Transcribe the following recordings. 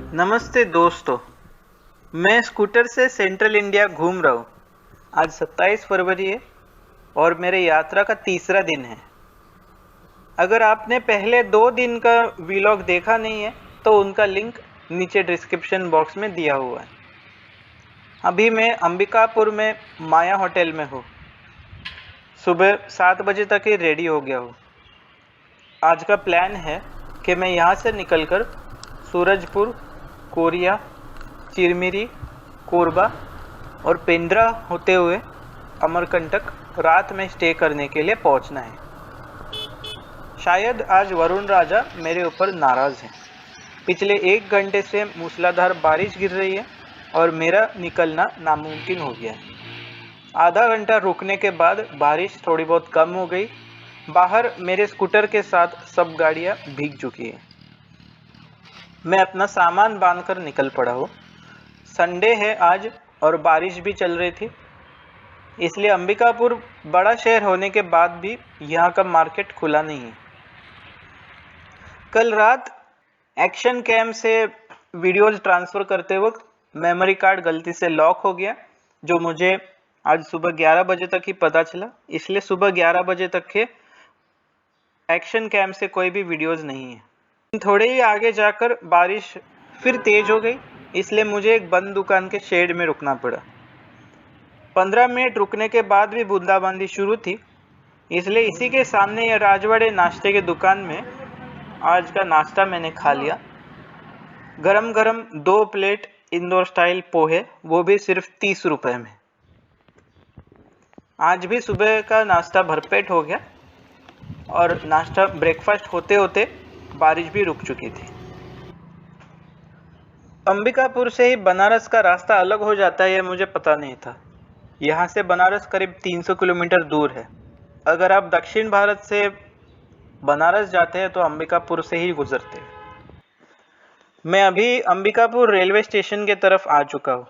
नमस्ते दोस्तों, मैं स्कूटर से सेंट्रल इंडिया घूम रहा हूँ। आज 27 फरवरी है और मेरे यात्रा का तीसरा दिन है। अगर आपने पहले 2 दिन का व्लॉग देखा नहीं है तो उनका लिंक नीचे डिस्क्रिप्शन बॉक्स में दिया हुआ है। अभी मैं अंबिकापुर में माया होटल में हूँ। सुबह 7 बजे तक ही रेडी हो गया हूँ। आज का प्लान है कि मैं यहाँ से निकलकर सूरजपुर, कोरिया, चिरमिरी, कोरबा और पेंड्रा होते हुए अमरकंटक रात में स्टे करने के लिए पहुंचना है। शायद आज वरुण राजा मेरे ऊपर नाराज़ है। पिछले 1 घंटे से मूसलाधार बारिश गिर रही है और मेरा निकलना नामुमकिन हो गया है। आधा घंटा रुकने के बाद बारिश थोड़ी बहुत कम हो गई। बाहर मेरे स्कूटर के साथ सब गाड़ियां भीग चुकी हैं। मैं अपना सामान बांधकर निकल पड़ा हूँ। संडे है आज और बारिश भी चल रही थी, इसलिए अंबिकापुर बड़ा शहर होने के बाद भी यहाँ का मार्केट खुला नहीं है। कल रात एक्शन कैम से वीडियोज ट्रांसफ़र करते वक्त मेमोरी कार्ड गलती से लॉक हो गया, जो मुझे आज सुबह 11 बजे तक ही पता चला। इसलिए सुबह 11 बजे तक के एक्शन कैम से कोई भी वीडियोज नहीं है। थोड़े ही आगे जाकर बारिश फिर तेज हो गई, इसलिए मुझे एक बंद दुकान के शेड में रुकना पड़ा। 15 मिनट रुकने के बाद भी बूंदाबांदी शुरू थी, इसलिए इसी के सामने यह राजवाड़े नाश्ते के दुकान में आज का नाश्ता मैंने खा लिया। गरम गरम 2 प्लेट इंदौर स्टाइल पोहे, वो भी सिर्फ 30 रुपए में। आज भी सुबह का नाश्ता भरपेट हो गया और नाश्ता ब्रेकफास्ट होते होते बारिश भी रुक चुकी थी। अंबिकापुर से ही बनारस का रास्ता अलग हो जाता है, यह मुझे पता नहीं था। यहाँ से बनारस करीब 300 किलोमीटर दूर है। अगर आप दक्षिण भारत से बनारस जाते हैं तो अंबिकापुर से ही गुजरते हैं। मैं अभी अंबिकापुर रेलवे स्टेशन के तरफ आ चुका हूँ।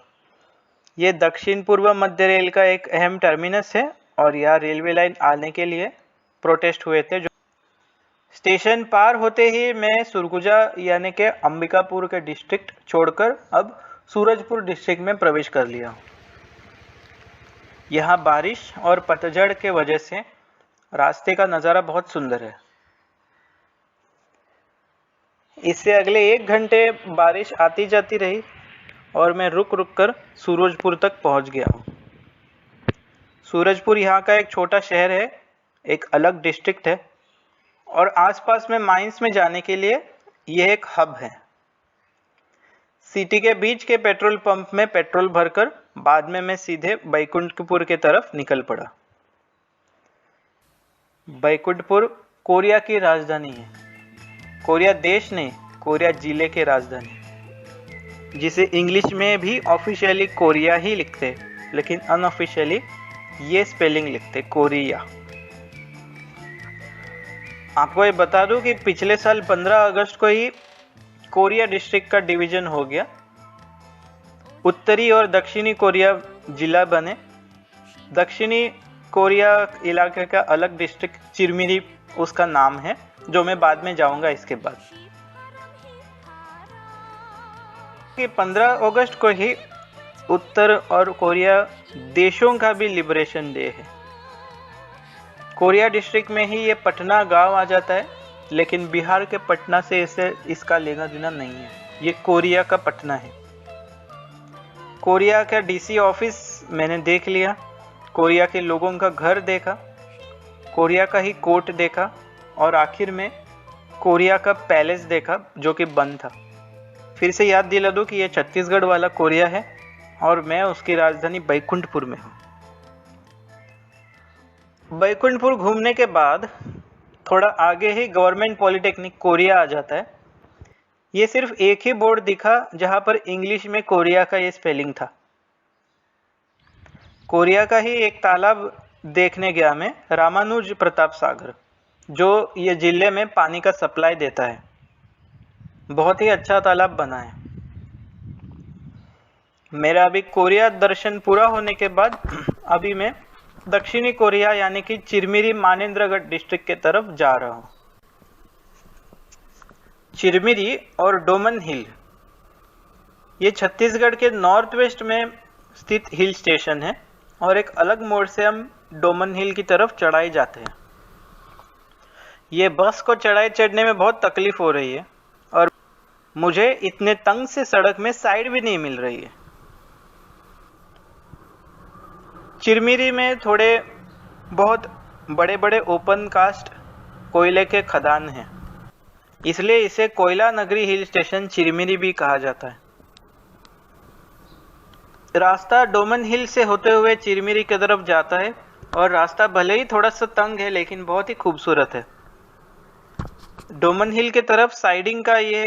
ये दक्षिण पूर्व मध्य रेल का एक अहम टर्मिनस है और यहाँ रेलवे लाइन आने के लिए प्रोटेस्ट हुए थे। स्टेशन पार होते ही मैं सुरगुजा यानी कि अंबिकापुर के डिस्ट्रिक्ट छोड़कर अब सूरजपुर डिस्ट्रिक्ट में प्रवेश कर लिया हूँ। यहाँ बारिश और पतझड़ के वजह से रास्ते का नज़ारा बहुत सुंदर है। इससे अगले 1 घंटे बारिश आती जाती रही और मैं रुक रुक कर सूरजपुर तक पहुँच गया हूँ। सूरजपुर यहाँ का एक छोटा शहर है, एक अलग डिस्ट्रिक्ट है और आसपास में माइंस में जाने के लिए यह एक हब है। सिटी के बीच के पेट्रोल पंप में पेट्रोल भरकर बाद में मैं सीधे बैकुंठपुर के तरफ निकल पड़ा। बैकुंठपुर कोरिया की राजधानी है। कोरिया देश नहीं, कोरिया जिले की राजधानी, जिसे इंग्लिश में भी ऑफिशियली कोरिया ही लिखते, लेकिन अनऑफिशियली ये स्पेलिंग लिखते, कोरिया। आपको ये बता दूं कि पिछले साल 15 अगस्त को ही कोरिया डिस्ट्रिक्ट का डिवीजन हो गया। उत्तरी और दक्षिणी कोरिया जिला बने। दक्षिणी कोरिया इलाके का अलग डिस्ट्रिक्ट चिरमिरी उसका नाम है, जो मैं बाद में जाऊंगा इसके बाद। कि 15 अगस्त को ही उत्तर और कोरिया देशों का भी लिबरेशन डे है। कोरिया डिस्ट्रिक्ट में ही ये पटना गांव आ जाता है, लेकिन बिहार के पटना से इसका लेना देना नहीं है। ये कोरिया का पटना है। कोरिया का डीसी ऑफिस मैंने देख लिया, कोरिया के लोगों का घर देखा, कोरिया का ही कोर्ट देखा और आखिर में कोरिया का पैलेस देखा, जो कि बंद था। फिर से याद दिला दूं कि ये छत्तीसगढ़ वाला कोरिया है और मैं उसकी राजधानी बैकुंठपुर में हूँ। बैकुंठपुर घूमने के बाद थोड़ा आगे ही गवर्नमेंट पॉलिटेक्निक कोरिया आ जाता है। ये सिर्फ एक ही बोर्ड दिखा जहाँ पर इंग्लिश में कोरिया का ये स्पेलिंग था। कोरिया का ही एक तालाब देखने गया मैं, रामानुज प्रताप सागर, जो ये जिले में पानी का सप्लाई देता है। बहुत ही अच्छा तालाब बना है। मेरा अभी कोरिया दर्शन पूरा होने के बाद अभी मैं दक्षिणी कोरिया यानी कि चिरमिरी मानेंद्रगढ़ डिस्ट्रिक्ट के तरफ जा रहा हूँ। चिरमिरी और डोमन हिल ये छत्तीसगढ़ के नॉर्थ वेस्ट में स्थित हिल स्टेशन है और एक अलग मोड़ से हम डोमन हिल की तरफ चढ़ाई जाते हैं। ये बस को चढ़ाई चढ़ने में बहुत तकलीफ हो रही है और मुझे इतने तंग से सड़क में साइड भी नहीं मिल रही है। चिरमिरी में थोड़े बहुत बड़े बड़े ओपन कास्ट कोयले के खदान हैं, इसलिए इसे कोयला नगरी हिल स्टेशन चिरमिरी भी कहा जाता है। रास्ता डोमन हिल से होते हुए चिरमिरी की तरफ जाता है और रास्ता भले ही थोड़ा सा तंग है लेकिन बहुत ही खूबसूरत है। डोमन हिल की तरफ साइडिंग का ये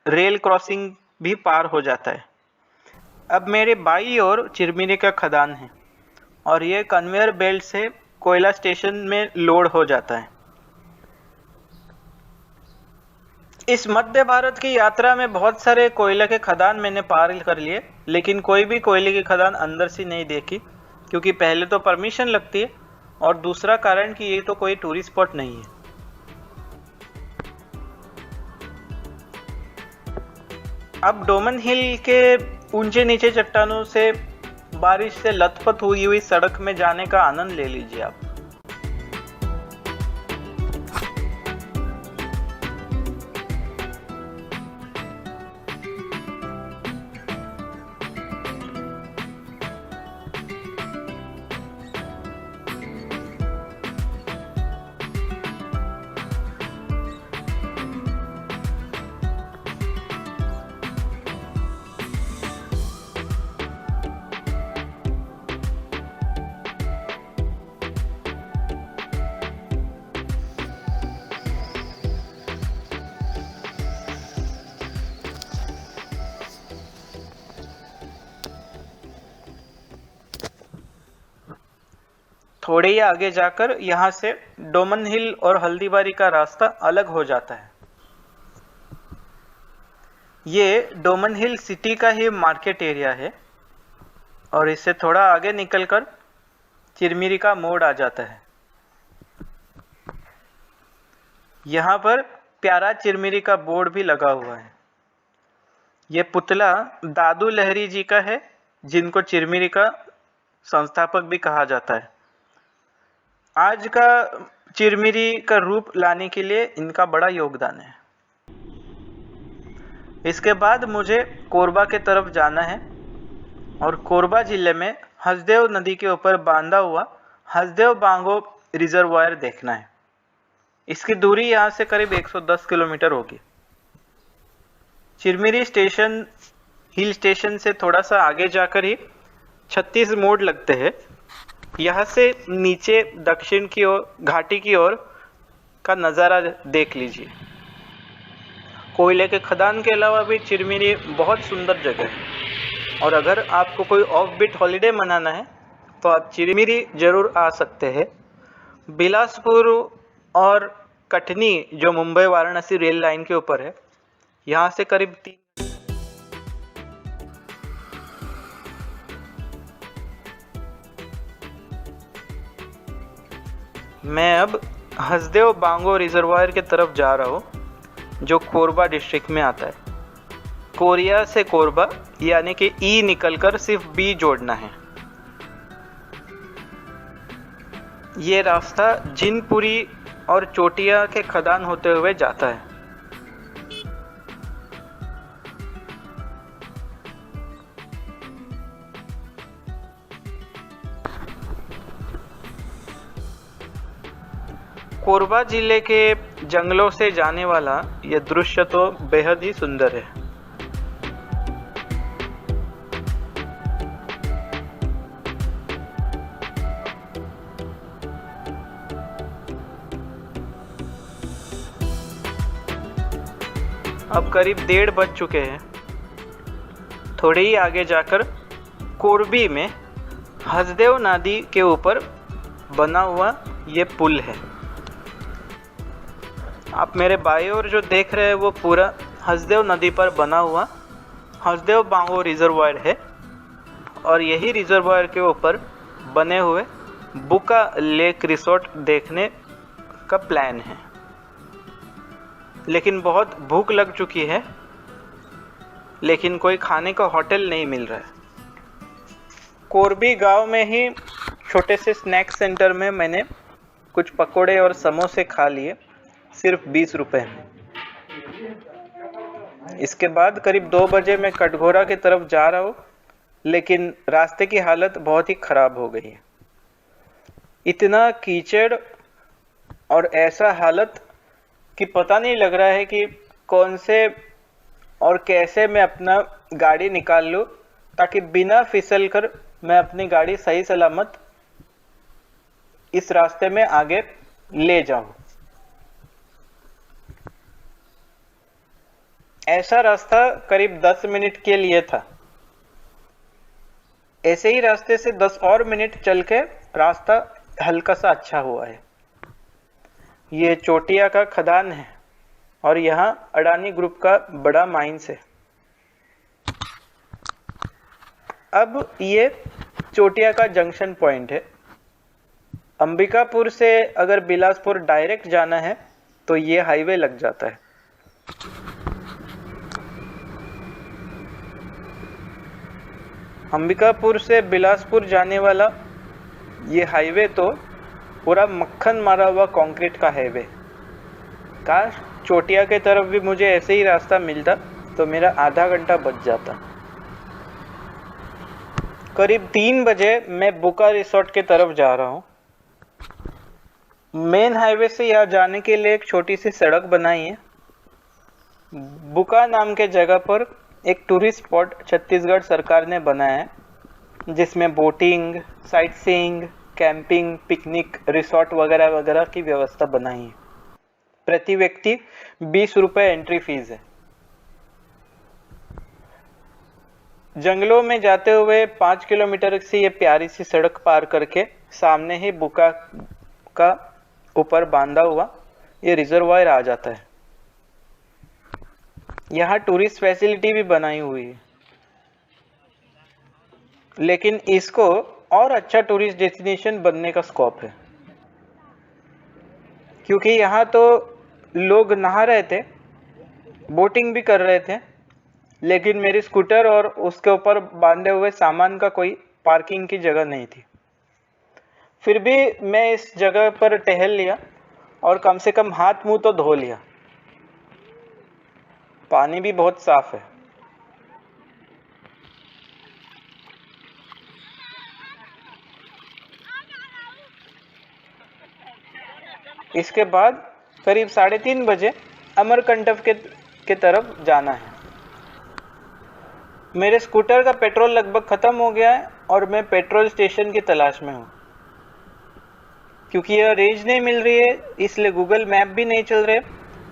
रेल क्रॉसिंग भी पार हो जाता है। अब मेरे बाईं ओर चिरमिरी का खदान है और ये कन्वेयर बेल्ट से कोयला स्टेशन में लोड हो जाता है। इस मध्य भारत की यात्रा में बहुत सारे कोयले के खदान मैंने पार कर लिए, लेकिन कोई भी कोयले की खदान अंदर से नहीं देखी, क्योंकि पहले तो परमिशन लगती है और दूसरा कारण कि ये तो कोई टूरिस्ट स्पॉट नहीं है। अब डोमन हिल के ऊंचे नीचे चट्टानों से बारिश से लथपथ हुई हुई सड़क में जाने का आनंद ले लीजिए आप। थोड़े ही आगे जाकर यहाँ से डोमन हिल और हल्दीबारी का रास्ता अलग हो जाता है। ये डोमन हिल सिटी का ही मार्केट एरिया है और इससे थोड़ा आगे निकलकर चिरमिरी का मोड़ आ जाता है। यहाँ पर प्यारा चिरमिरी का बोर्ड भी लगा हुआ है। ये पुतला दादू लहरी जी का है, जिनको चिरमिरी का संस्थापक भी कहा जाता है। आज का चिरमिरी का रूप लाने के लिए इनका बड़ा योगदान है। इसके बाद मुझे कोरबा के तरफ जाना है और कोरबा जिले में हसदेव नदी के ऊपर बांधा हुआ हसदेव बांगो रिजर्वायर देखना है। इसकी दूरी यहाँ से करीब 110 किलोमीटर होगी। चिरमिरी स्टेशन हिल स्टेशन से थोड़ा सा आगे जाकर ही 36 मोड़ लगते हैं। यहाँ से नीचे दक्षिण की ओर घाटी की ओर का नज़ारा देख लीजिए। कोयले के खदान के अलावा भी चिरमिरी बहुत सुंदर जगह है और अगर आपको कोई ऑफ बीट हॉलीडे मनाना है तो आप चिरमिरी ज़रूर आ सकते हैं। बिलासपुर और कटनी जो मुंबई वाराणसी रेल लाइन के ऊपर है, यहाँ से करीब 3 मैं अब हसदेव बांगो रिजर्वायर की तरफ जा रहा हूँ, जो कोरबा डिस्ट्रिक्ट में आता है। कोरिया से कोरबा यानी कि ई निकलकर सिर्फ बी जोड़ना है। ये रास्ता जिनपुरी और चोटिया के खदान होते हुए जाता है। कोरबा जिले के जंगलों से जाने वाला यह दृश्य तो बेहद ही सुंदर है। अब करीब 1:30 बज चुके हैं। थोड़े ही आगे जाकर कोरबी में हसदेव नदी के ऊपर बना हुआ ये पुल है। आप मेरे बाईं ओर जो देख रहे हैं वो पूरा हसदेव नदी पर बना हुआ हसदेव बांगो रिजर्वायर है और यही रिजर्वायर के ऊपर बने हुए बुका लेक रिसोर्ट देखने का प्लान है। लेकिन बहुत भूख लग चुकी है, लेकिन कोई खाने का होटल नहीं मिल रहा है। कोरबी गांव में ही छोटे से स्नैक्स सेंटर में मैंने कुछ पकोड़े और समोसे खा लिए, सिर्फ 20 रुपए में। इसके बाद करीब 2 बजे मैं कटघोरा की तरफ जा रहा हूँ, लेकिन रास्ते की हालत बहुत ही खराब हो गई है। इतना कीचड़ और ऐसा हालत कि पता नहीं लग रहा है कि कौन से और कैसे मैं अपना गाड़ी निकाल लूँ ताकि बिना फिसल कर मैं अपनी गाड़ी सही सलामत इस रास्ते में आगे ले जाऊं। ऐसा रास्ता करीब 10 मिनट के लिए था। ऐसे ही रास्ते से 10 और मिनट चल के रास्ता हल्का सा अच्छा हुआ है। ये चोटिया का खदान है और यहाँ अडानी ग्रुप का बड़ा माइंस है। अब ये चोटिया का जंक्शन पॉइंट है। अंबिकापुर से अगर बिलासपुर डायरेक्ट जाना है तो ये हाईवे लग जाता है। अंबिकापुर से बिलासपुर जाने वाला ये हाईवे तो पूरा मक्खन मारा हुआ कंक्रीट का हाईवे। काश चोटिया के तरफ भी मुझे ऐसे ही रास्ता मिलता तो मेरा आधा घंटा बच जाता। करीब 3 बजे मैं बुका रिसोर्ट की तरफ जा रहा हूँ। मेन हाईवे से यहाँ जाने के लिए एक छोटी सी सड़क बनाई है। बुका नाम के जगह पर एक टूरिस्ट स्पॉट छत्तीसगढ़ सरकार ने बनाया है, जिसमें boating, sight seeing, camping, picnic, resort वगैरह वगैरह की व्यवस्था बनाई है। प्रति व्यक्ति 20 रुपए एंट्री फीस है। जंगलों में जाते हुए 5 किलोमीटर से ये प्यारी सी सड़क पार करके सामने ही बुका का ऊपर बांधा हुआ ये रिजर्वायर आ जाता है। यहाँ टूरिस्ट फैसिलिटी भी बनाई हुई है, लेकिन इसको और अच्छा टूरिस्ट डेस्टिनेशन बनने का स्कोप है, क्योंकि यहाँ तो लोग नहा रहे थे, बोटिंग भी कर रहे थे, लेकिन मेरी स्कूटर और उसके ऊपर बांधे हुए सामान का कोई पार्किंग की जगह नहीं थी। फिर भी मैं इस जगह पर टहल लिया और कम से कम हाथ मुंह तो धो लिया। पानी भी बहुत साफ है। इसके बाद करीब 3:30 बजे अमरकंटक के तरफ जाना है। मेरे स्कूटर का पेट्रोल लगभग खत्म हो गया है और मैं पेट्रोल स्टेशन की तलाश में हूँ। क्योंकि यह रेंज नहीं मिल रही है, इसलिए गूगल मैप भी नहीं चल रहे,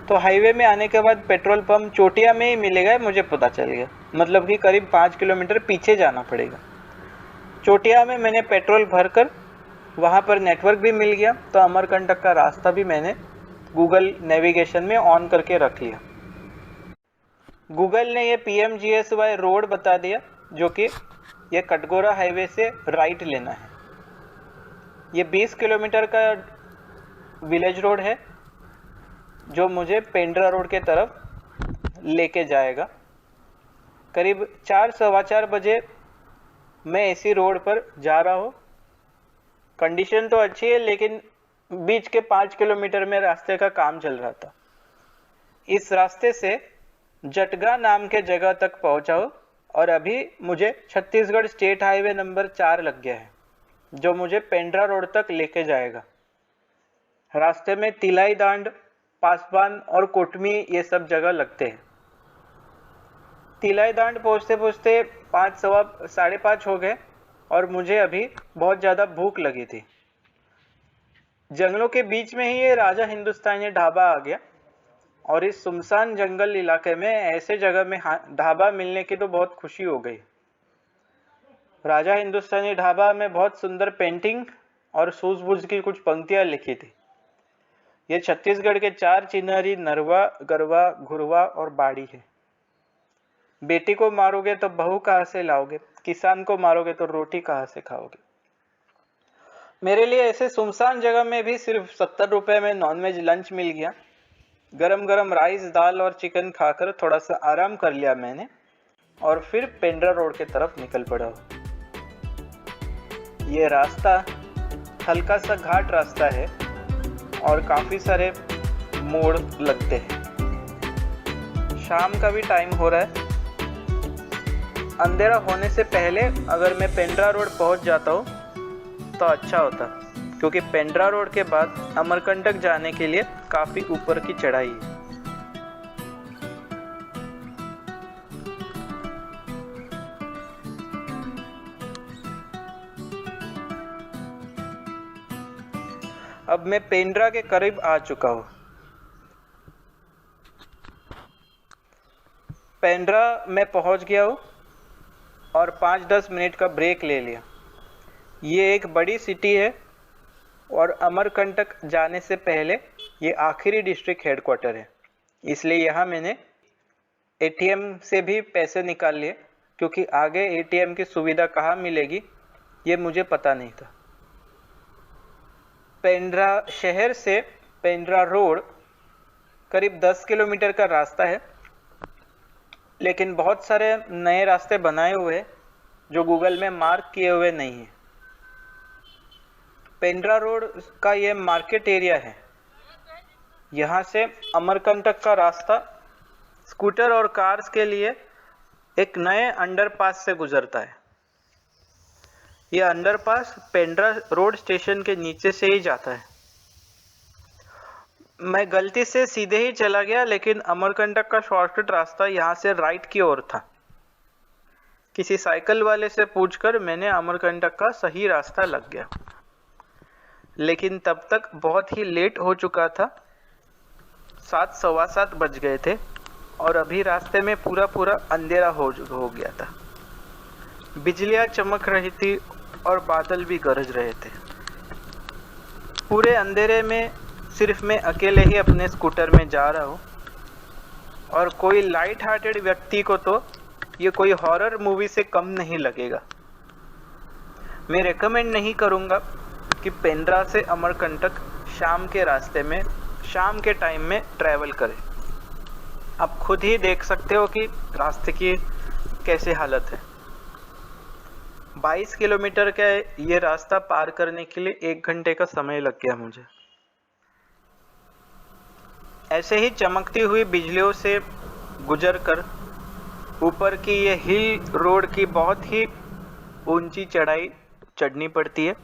तो हाईवे में आने के बाद पेट्रोल पंप चोटिया में ही मिलेगा, मुझे पता चल गया। मतलब कि करीब 5 किलोमीटर पीछे जाना पड़ेगा। चोटिया में मैंने पेट्रोल भरकर वहाँ पर नेटवर्क भी मिल गया, तो अमरकंटक का रास्ता भी मैंने गूगल नेविगेशन में ऑन करके रख लिया। गूगल ने ये PMGSY रोड बता दिया, जो कि ये कटघोरा हाईवे से राइट लेना है। ये 20 किलोमीटर का विलेज रोड है जो मुझे पेंड्रा रोड के तरफ लेके जाएगा। करीब 4-4:15 बजे मैं इसी रोड पर जा रहा हूँ। कंडीशन तो अच्छी है, लेकिन बीच के 5 किलोमीटर में रास्ते का काम चल रहा था। इस रास्ते से जटगा नाम के जगह तक पहुंचा हूँ और अभी मुझे छत्तीसगढ़ स्टेट हाईवे नंबर 4 लग गया है, जो मुझे पेंड्रा रोड तक लेके जाएगा। रास्ते में तिलाई दांड, पासबान और कोटमी ये सब जगह लगते हैं। तिलाई दांड पहुँचते पहुँचते 5-5:15 हो गए और मुझे अभी बहुत ज़्यादा भूख लगी थी। जंगलों के बीच में ही ये राजा हिंदुस्तानी ढाबा आ गया और इस सुनसान जंगल इलाके में ऐसे जगह में ढाबा मिलने की तो बहुत खुशी हो गई। राजा हिंदुस्तानी ढाबा में बहुत सुंदर पेंटिंग और सूझबूझ की कुछ पंक्तियां लिखी थी। ये छत्तीसगढ़ के 4 चिन्हारी नरवा, गरवा, घुरवा और बाड़ी है। बेटी को मारोगे तो बहू कहाँ से लाओगे, किसान को मारोगे तो रोटी कहाँ से खाओगे। मेरे लिए ऐसे सुनसान जगह में भी सिर्फ 70 रुपए में नॉनवेज लंच मिल गया। गरम गरम राइस, दाल और चिकन खाकर थोड़ा सा आराम कर लिया मैंने और फिर पेंड्रा रोड के तरफ निकल पड़ा हो। ये रास्ता हल्का सा घाट रास्ता है और काफ़ी सारे मोड़ लगते हैं। शाम का भी टाइम हो रहा है। अंधेरा होने से पहले अगर मैं पेंड्रा रोड पहुंच जाता हूँ तो अच्छा होता, क्योंकि पेंड्रा रोड के बाद अमरकंटक जाने के लिए काफ़ी ऊपर की चढ़ाई है। अब मैं पेंड्रा के करीब आ चुका हूँ। पेंड्रा में पहुँच गया हूँ और 5-10 मिनट का ब्रेक ले लिया। ये एक बड़ी सिटी है और अमरकंटक जाने से पहले ये आखिरी डिस्ट्रिक्ट हेडक्वार्टर है, इसलिए यहाँ मैंने एटीएम से भी पैसे निकाल लिए, क्योंकि आगे एटीएम की सुविधा कहाँ मिलेगी ये मुझे पता नहीं था। पेंड्रा शहर से पेंड्रा रोड करीब 10 किलोमीटर का रास्ता है, लेकिन बहुत सारे नए रास्ते बनाए हुए हैं जो गूगल में मार्क किए हुए नहीं हैं। पेंड्रा रोड का ये मार्केट एरिया है। यहाँ से अमरकंटक का रास्ता स्कूटर और कार्स के लिए एक नए अंडरपास से गुजरता है। यह अंडरपास पेंड्रा रोड स्टेशन के नीचे से ही जाता है। मैं गलती से सीधे ही चला गया, लेकिन अमरकंटक का शॉर्टकट रास्ता यहाँ से राइट की ओर था। किसी साइकिल वाले से पूछकर मैंने अमरकंटक का सही रास्ता लग गया, लेकिन तब तक बहुत ही लेट हो चुका था। 7, सवा 7 बज गए थे और अभी रास्ते में पूरा अंधेरा हो गया था। बिजलियाँ चमक रही थी और बादल भी गरज रहे थे। पूरे अंधेरे में सिर्फ मैं अकेले ही अपने स्कूटर में जा रहा हूँ, और कोई लाइट हार्टेड व्यक्ति को तो ये कोई हॉरर मूवी से कम नहीं लगेगा। मैं रेकमेंड नहीं करूँगा कि पेंड्रा से अमरकंटक शाम के रास्ते में शाम के टाइम में ट्रैवल करें। आप खुद ही देख सकते हो कि रास्ते की कैसे हालत है। 22 किलोमीटर का ये रास्ता पार करने के लिए 1 घंटे का समय लग गया मुझे। ऐसे ही चमकती हुई बिजलियों से गुजरकर ऊपर की ये हिल रोड की बहुत ही ऊंची चढ़ाई चढ़नी पड़ती है।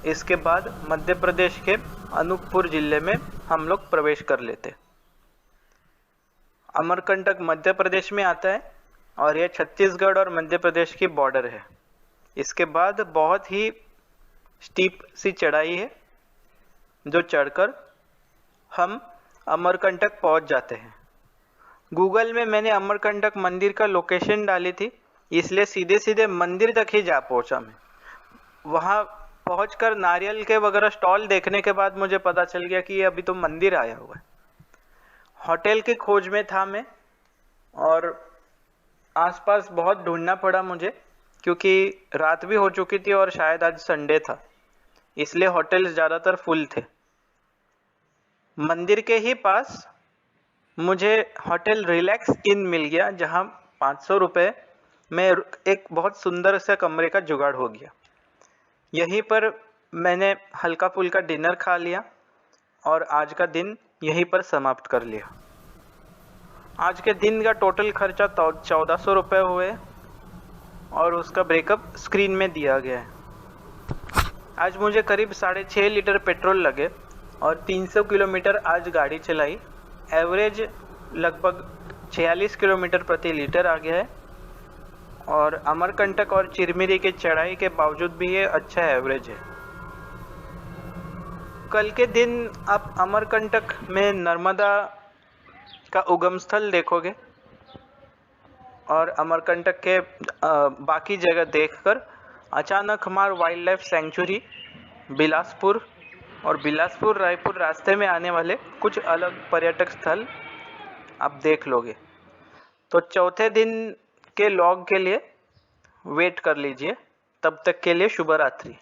इसके बाद मध्य प्रदेश के अनूपपुर जिले में हम लोग प्रवेश कर लेते। अमरकंटक मध्य प्रदेश में आता है और यह छत्तीसगढ़ और मध्य प्रदेश की बॉर्डर है। इसके बाद बहुत ही स्टीप सी चढ़ाई है, जो चढ़कर हम अमरकंटक पहुंच जाते हैं। गूगल में मैंने अमरकंटक मंदिर का लोकेशन डाली थी, इसलिए सीधे सीधे मंदिर तक ही जा पहुंचा मैं। वहाँ पहुंचकर नारियल के वगैरह स्टॉल देखने के बाद मुझे पता चल गया कि ये अभी तो मंदिर आया हुआ है। होटल की खोज में था मैं, और आसपास बहुत ढूंढना पड़ा मुझे, क्योंकि रात भी हो चुकी थी और शायद आज संडे था, इसलिए होटल्स ज़्यादातर फुल थे। मंदिर के ही पास मुझे होटल रिलैक्स इन मिल गया, जहां 500 रुपये में एक बहुत सुंदर सा कमरे का जुगाड़ हो गया। यहीं पर मैंने हल्का फुल्का डिनर खा लिया और आज का दिन यहीं पर समाप्त कर लिया। आज के दिन का टोटल खर्चा 1400 रुपये हुए और उसका ब्रेकअप स्क्रीन में दिया गया है। आज मुझे करीब 6.5 लीटर पेट्रोल लगे और 300 किलोमीटर आज गाड़ी चलाई। एवरेज लगभग 46 किलोमीटर प्रति लीटर आ गया है, और अमरकंटक और चिरमिरी के चढ़ाई के बावजूद भी ये अच्छा एवरेज है। कल के दिन आप अमरकंटक में नर्मदा का उगम स्थल देखोगे, और अमरकंटक के बाकी जगह देखकर अचानक हमार वाइल्ड लाइफ सेंचुरी, बिलासपुर और बिलासपुर रायपुर रास्ते में आने वाले कुछ अलग पर्यटक स्थल आप देख लोगे। तो चौथे दिन के लॉग के लिए वेट कर लीजिए। तब तक के लिए शुभ रात्रि।